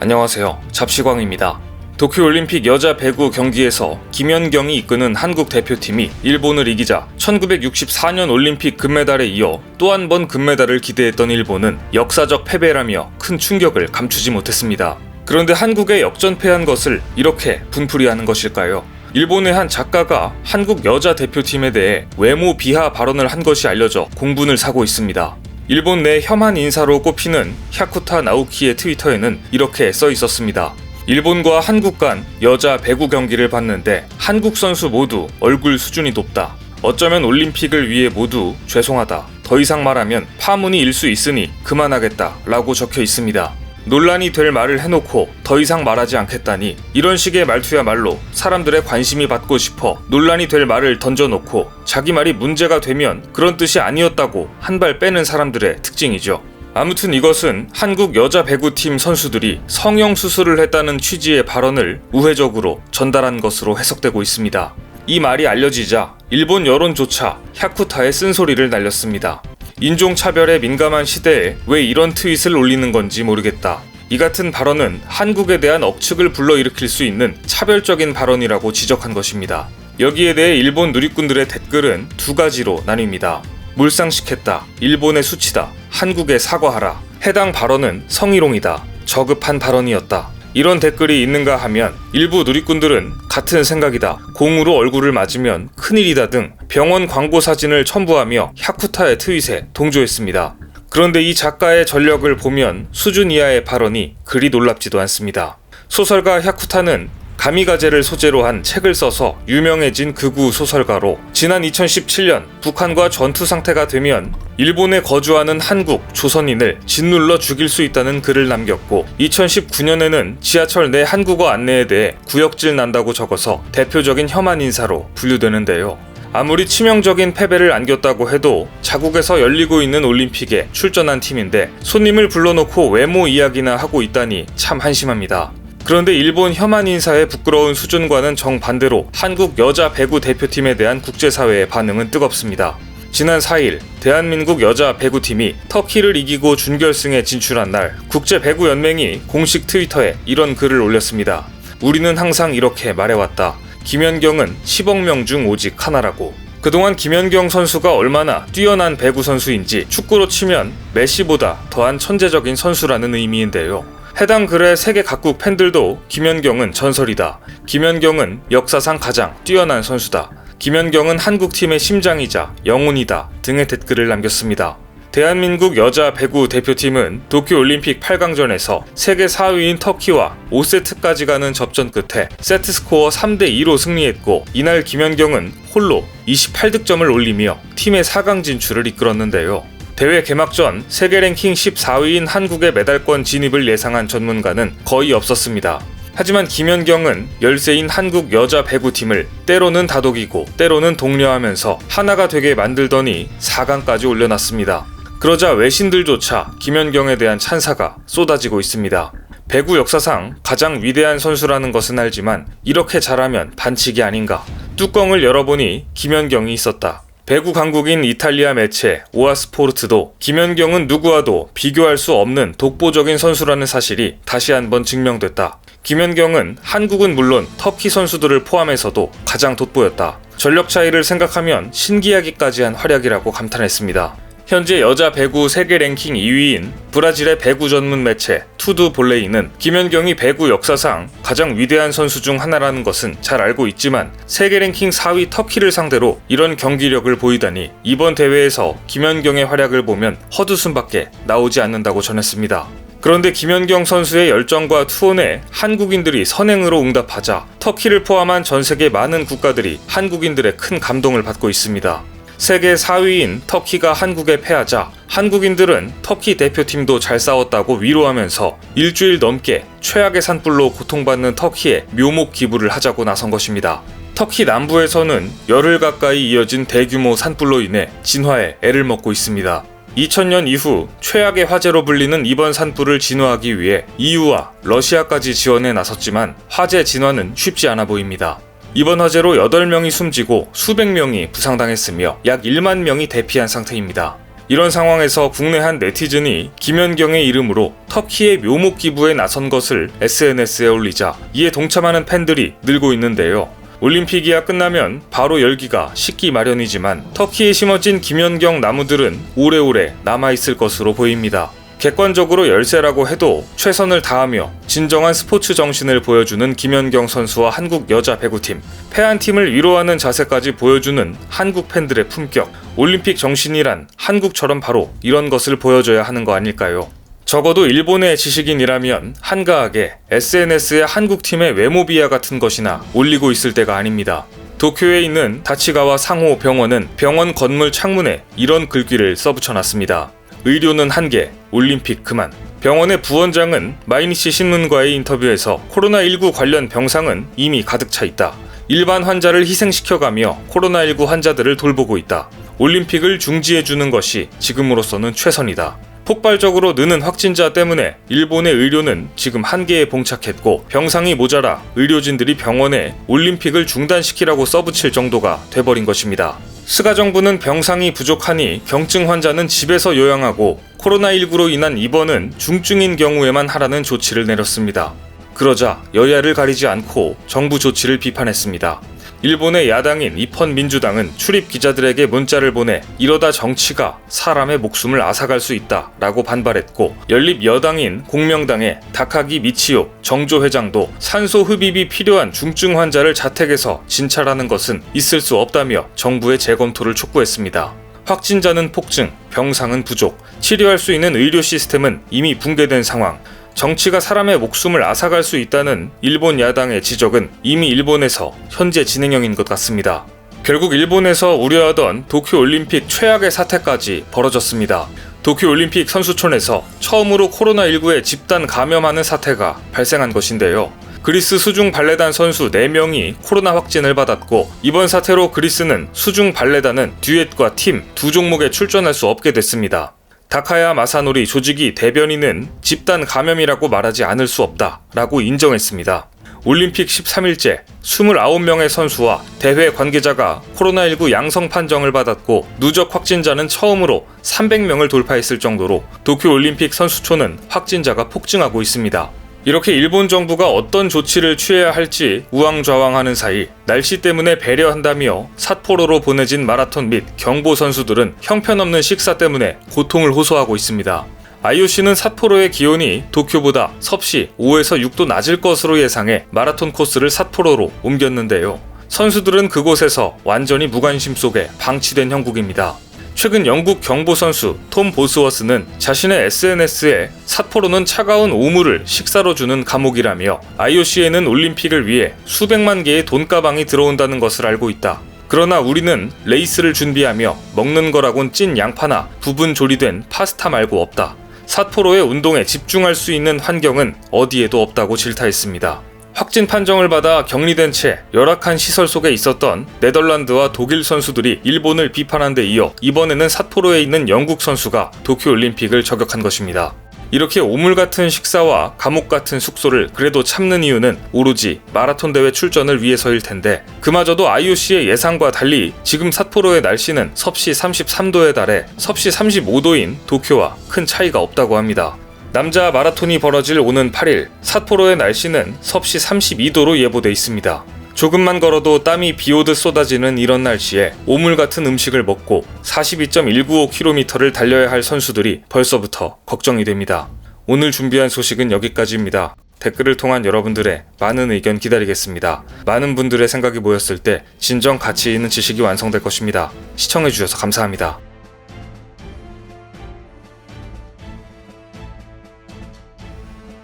안녕하세요. 잡시광입니다. 도쿄올림픽 여자 배구 경기에서 김연경이 이끄는 한국 대표팀이 일본을 이기자 1964년 올림픽 금메달에 이어 또 한 번 금메달을 기대했던 일본은 역사적 패배라며 큰 충격을 감추지 못했습니다. 그런데 한국에 역전패한 것을 이렇게 분풀이하는 것일까요? 일본의 한 작가가 한국 여자 대표팀에 대해 외모 비하 발언을 한 것이 알려져 공분을 사고 있습니다. 일본 내 혐한 인사로 꼽히는 야쿠타 나오키의 트위터에는 이렇게 써 있었습니다. 일본과 한국 간 여자 배구 경기를 봤는데 한국 선수 모두 얼굴 수준이 높다. 어쩌면 올림픽을 위해 모두 죄송하다. 더 이상 말하면 파문이 일 수 있으니 그만하겠다 라고 적혀 있습니다. 논란이 될 말을 해놓고 더 이상 말하지 않겠다니 이런 식의 말투야말로 사람들의 관심이 받고 싶어 논란이 될 말을 던져놓고 자기 말이 문제가 되면 그런 뜻이 아니었다고 한 발 빼는 사람들의 특징이죠. 아무튼 이것은 한국 여자 배구팀 선수들이 성형수술을 했다는 취지의 발언을 우회적으로 전달한 것으로 해석되고 있습니다. 이 말이 알려지자 일본 여론조차 야쿠타의 쓴소리를 날렸습니다. 인종차별에 민감한 시대에 왜 이런 트윗을 올리는 건지 모르겠다. 이 같은 발언은 한국에 대한 억측을 불러일으킬 수 있는 차별적인 발언이라고 지적한 것입니다. 여기에 대해 일본 누리꾼들의 댓글은 두 가지로 나뉩니다. 몰상식했다. 일본의 수치다. 한국에 사과하라. 해당 발언은 성희롱이다. 저급한 발언이었다. 이런 댓글이 있는가 하면 일부 누리꾼들은 같은 생각이다. 공으로 얼굴을 맞으면 큰일이다 등 병원 광고 사진을 첨부하며 야쿠타의 트윗에 동조했습니다. 그런데 이 작가의 전력을 보면 수준 이하의 발언이 그리 놀랍지도 않습니다. 소설가 야쿠타는 가미가제를 소재로 한 책을 써서 유명해진 극우 소설가로 지난 2017년 북한과 전투 상태가 되면 일본에 거주하는 한국 조선인을 짓눌러 죽일 수 있다는 글을 남겼고 2019년에는 지하철 내 한국어 안내에 대해 구역질 난다고 적어서 대표적인 혐한 인사로 분류되는데요. 아무리 치명적인 패배를 안겼다고 해도 자국에서 열리고 있는 올림픽에 출전한 팀인데 손님을 불러놓고 외모 이야기나 하고 있다니 참 한심합니다. 그런데 일본 혐한 인사의 부끄러운 수준과는 정반대로 한국 여자 배구 대표팀에 대한 국제사회의 반응은 뜨겁습니다. 지난 4일 대한민국 여자 배구팀이 터키를 이기고 준결승에 진출한 날 국제배구연맹이 공식 트위터에 이런 글을 올렸습니다. 우리는 항상 이렇게 말해왔다. 김연경은 10억 명 중 오직 하나라고. 그동안 김연경 선수가 얼마나 뛰어난 배구 선수인지 축구로 치면 메시보다 더한 천재적인 선수라는 의미인데요. 해당 글의 세계 각국 팬들도 김연경은 전설이다. 김연경은 역사상 가장 뛰어난 선수다. 김연경은 한국팀의 심장이자 영혼이다 등의 댓글을 남겼습니다. 대한민국 여자 배구 대표팀은 도쿄올림픽 8강전에서 세계 4위인 터키와 5세트까지 가는 접전 끝에 세트스코어 3대2로 승리했고 이날 김연경은 홀로 28득점을 올리며 팀의 4강 진출을 이끌었는데요. 대회 개막 전 세계 랭킹 14위인 한국의 메달권 진입을 예상한 전문가는 거의 없었습니다. 하지만 김연경은 열세인 한국 여자 배구팀을 때로는 다독이고 때로는 독려하면서 하나가 되게 만들더니 4강까지 올려놨습니다. 그러자 외신들조차 김연경에 대한 찬사가 쏟아지고 있습니다. 배구 역사상 가장 위대한 선수라는 것은 알지만 이렇게 잘하면 반칙이 아닌가. 뚜껑을 열어보니 김연경이 있었다. 배구 강국인 이탈리아 매체 오아스포르트도 김연경은 누구와도 비교할 수 없는 독보적인 선수라는 사실이 다시 한번 증명됐다. 김연경은 한국은 물론 터키 선수들을 포함해서도 가장 돋보였다. 전력 차이를 생각하면 신기하기까지 한 활약이라고 감탄했습니다. 현재 여자 배구 세계 랭킹 2위인 브라질의 배구 전문 매체 투두 볼레이는 김연경이 배구 역사상 가장 위대한 선수 중 하나라는 것은 잘 알고 있지만 세계 랭킹 4위 터키를 상대로 이런 경기력을 보이다니 이번 대회에서 김연경의 활약을 보면 헛웃음밖에 나오지 않는다고 전했습니다. 그런데 김연경 선수의 열정과 투혼에 한국인들이 선행으로 응답하자 터키를 포함한 전 세계 많은 국가들이 한국인들의 큰 감동을 받고 있습니다. 세계 4위인 터키가 한국에 패하자 한국인들은 터키 대표팀도 잘 싸웠다고 위로하면서 일주일 넘게 최악의 산불로 고통받는 터키에 묘목 기부를 하자고 나선 것입니다. 터키 남부에서는 열흘 가까이 이어진 대규모 산불로 인해 진화에 애를 먹고 있습니다. 2000년 이후 최악의 화재로 불리는 이번 산불을 진화하기 위해 EU와 러시아까지 지원에 나섰지만 화재 진화는 쉽지 않아 보입니다. 이번 화재로 8명이 숨지고 수백 명이 부상당했으며 약 1만 명이 대피한 상태입니다. 이런 상황에서 국내 한 네티즌이 김연경의 이름으로 터키의 묘목 기부에 나선 것을 SNS에 올리자 이에 동참하는 팬들이 늘고 있는데요. 올림픽이야 끝나면 바로 열기가 식기 마련이지만 터키에 심어진 김연경 나무들은 오래오래 남아있을 것으로 보입니다. 객관적으로 열세라고 해도 최선을 다하며 진정한 스포츠 정신을 보여주는 김연경 선수와 한국 여자 배구팀, 패한 팀을 위로하는 자세까지 보여주는 한국 팬들의 품격, 올림픽 정신이란 한국처럼 바로 이런 것을 보여줘야 하는 거 아닐까요? 적어도 일본의 지식인이라면 한가하게 SNS에 한국팀의 외모 비하 같은 것이나 올리고 있을 때가 아닙니다. 도쿄에 있는 다치가와 상호 병원은 병원 건물 창문에 이런 글귀를 써붙여놨습니다. 의료는 한계, 올림픽 그만. 병원의 부원장은 마이니치 신문과의 인터뷰에서 코로나19 관련 병상은 이미 가득 차 있다. 일반 환자를 희생시켜가며 코로나19 환자들을 돌보고 있다. 올림픽을 중지해주는 것이 지금으로서는 최선이다. 폭발적으로 느는 확진자 때문에 일본의 의료는 지금 한계에 봉착했고 병상이 모자라 의료진들이 병원에 올림픽을 중단시키라고 써붙일 정도가 돼버린 것입니다. 스가 정부는 병상이 부족하니 경증 환자는 집에서 요양하고 코로나19로 인한 입원은 중증인 경우에만 하라는 조치를 내렸습니다. 그러자 여야를 가리지 않고 정부 조치를 비판했습니다. 일본의 야당인 이펀 민주당은 출입 기자들에게 문자를 보내 이러다 정치가 사람의 목숨을 앗아갈 수 있다 라고 반발했고, 연립 여당인 공명당의 다카기 미치오 정조 회장도 산소 흡입이 필요한 중증 환자를 자택에서 진찰하는 것은 있을 수 없다며 정부의 재검토를 촉구했습니다. 확진자는 폭증, 병상은 부족, 치료할 수 있는 의료 시스템은 이미 붕괴된 상황, 정치가 사람의 목숨을 앗아갈 수 있다는 일본 야당의 지적은 이미 일본에서 현재 진행형인 것 같습니다. 결국 일본에서 우려하던 도쿄올림픽 최악의 사태까지 벌어졌습니다. 도쿄올림픽 선수촌에서 처음으로 코로나19에 집단 감염하는 사태가 발생한 것인데요. 그리스 수중 발레단 선수 4명이 코로나 확진을 받았고, 이번 사태로 그리스는 수중 발레단은 듀엣과 팀 두 종목에 출전할 수 없게 됐습니다. 다카야 마사노리 조직위 대변인은 집단 감염이라고 말하지 않을 수 없다 라고 인정했습니다. 올림픽 13일째 29명의 선수와 대회 관계자가 코로나19 양성 판정을 받았고, 누적 확진자는 처음으로 300명을 돌파했을 정도로 도쿄올림픽 선수촌은 확진자가 폭증하고 있습니다. 이렇게 일본 정부가 어떤 조치를 취해야 할지 우왕좌왕하는 사이 날씨 때문에 배려한다며 삿포로로 보내진 마라톤 및 경보 선수들은 형편없는 식사 때문에 고통을 호소하고 있습니다. IOC는 삿포로의 기온이 도쿄보다 섭씨 5에서 6도 낮을 것으로 예상해 마라톤 코스를 삿포로로 옮겼는데요. 선수들은 그곳에서 완전히 무관심 속에 방치된 형국입니다. 최근 영국 경보 선수 톰 보스워스는 자신의 SNS에 삿포로는 차가운 오물을 식사로 주는 감옥이라며 IOC에는 올림픽을 위해 수백만 개의 돈가방이 들어온다는 것을 알고 있다. 그러나 우리는 레이스를 준비하며 먹는 거라곤 찐 양파나 부분 조리된 파스타 말고 없다. 삿포로의 운동에 집중할 수 있는 환경은 어디에도 없다고 질타했습니다. 확진 판정을 받아 격리된 채 열악한 시설 속에 있었던 네덜란드와 독일 선수들이 일본을 비판한 데 이어 이번에는 삿포로에 있는 영국 선수가 도쿄올림픽을 저격한 것입니다. 이렇게 오물 같은 식사와 감옥 같은 숙소를 그래도 참는 이유는 오로지 마라톤 대회 출전을 위해서일 텐데, 그마저도 IOC의 예상과 달리 지금 삿포로의 날씨는 섭씨 33도에 달해 섭씨 35도인 도쿄와 큰 차이가 없다고 합니다. 남자 마라톤이 벌어질 오는 8일, 삿포로의 날씨는 섭씨 32도로 예보돼 있습니다. 조금만 걸어도 땀이 비오듯 쏟아지는 이런 날씨에 오물 같은 음식을 먹고 42.195km를 달려야 할 선수들이 벌써부터 걱정이 됩니다. 오늘 준비한 소식은 여기까지입니다. 댓글을 통한 여러분들의 많은 의견 기다리겠습니다. 많은 분들의 생각이 모였을 때 진정 가치 있는 지식이 완성될 것입니다. 시청해주셔서 감사합니다.